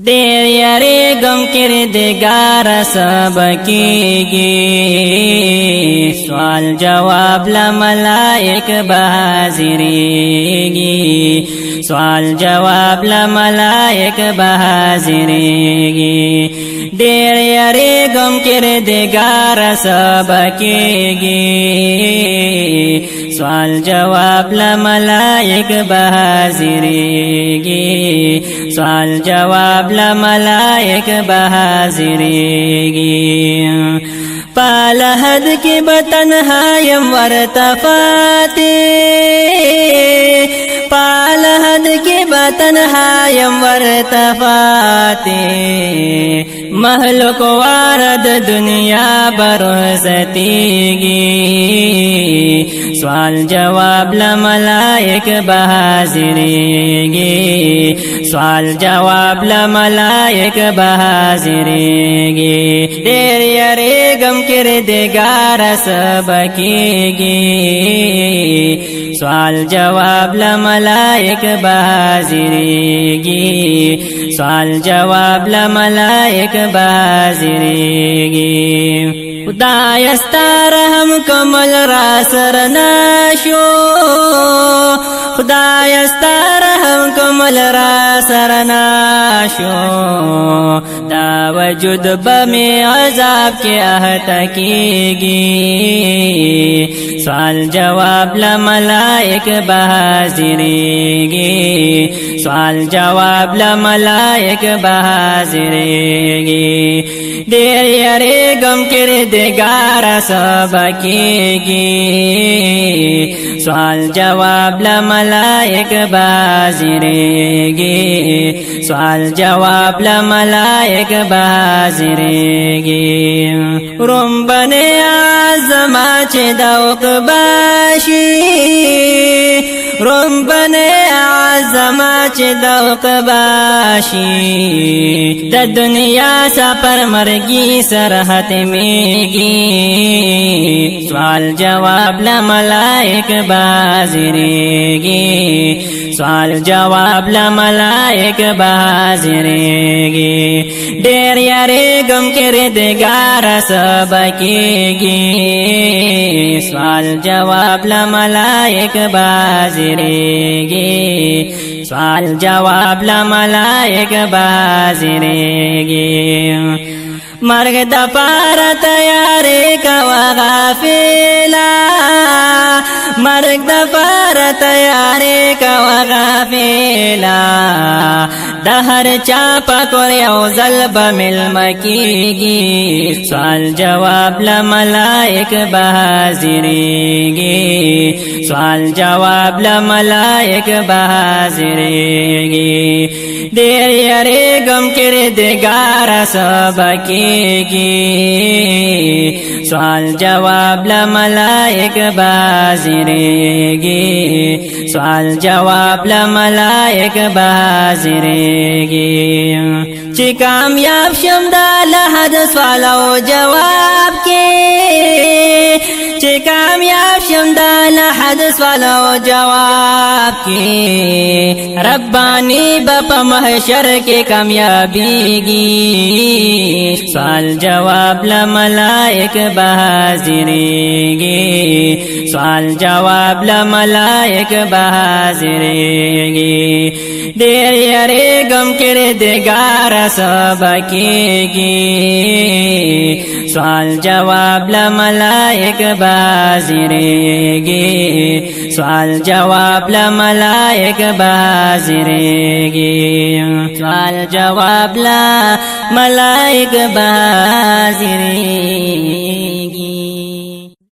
دیر یریگم کردگار سب کیگی سوال جواب لملائک بحاضریگی سوال جواب لملائک بحاضریگی دیر یریگم کردگار سب کیگی سوال جواب لملائک بحاضریگی سوال جواب لملائک بحاضریگی پالحد کی بتنہایم ورتفاتی پالحد کی بتنہایم ورتفاتی محلق وارد دنیا برزتیگی سوال جواب لملائک بحاضریگی سوال جواب لملائک بحاضریگی دیر یریگم کردگار سب کیگی سوال جواب لملائک بحاضریگی سوال جواب لملائک بحاضریگی خدای ستا رحم کمل را سر ناشو خدای ستا رحم کمل را سر ناشو دا وجود بمی عذاب کے احتا کیگی سوال جواب لملائک بحاضریگی سوال جواب لملائک بحاضریگی دیر یریگم کردگار سب کیگی سوال جواب لملائک بحاضریگی سوال جواب لملائک بحاضریگی روم بنے آزما چه دوق باشی روم بنے آزما چه دوق باشی دا دنیا سا پر مرگی سرحت میگی سوال جواب لملائک بحاضریگی سوال جواب لملائک بحاضریگی دیر یریگم کردگار سب کیگی سوال جواب لملائک بحاضریگی سوال جواب لملائک بحاضریگی مرگ دپار تیاری کوا غافلا مرگ دپار تیاری کوا غافلا دہر چاپا کور یو ظلب ملمکیگی سوال جواب لملائک بحاضریگی سوال جواب لملائک بحاضریگی دیر یریگم کردگار سب کیگی سوال جواب لملائک بحاضریگی سوال جواب لملائک بحاضریگی چی کامیاب شم دا لحد سوال و جواب کی چی کامیاب شم دا لحد سوال و جواب کی ربانی بپا محشر کے کامیابیگی سوال جواب لملائک بحاضریگی سوال جواب لملائک بحاضریگی دیر یریگم کردگار سب کیگی سوال جواب لملائک بحاضریگی سوال جواب لملائک بحاضریگی سوال جواب لملائک بحاضریگی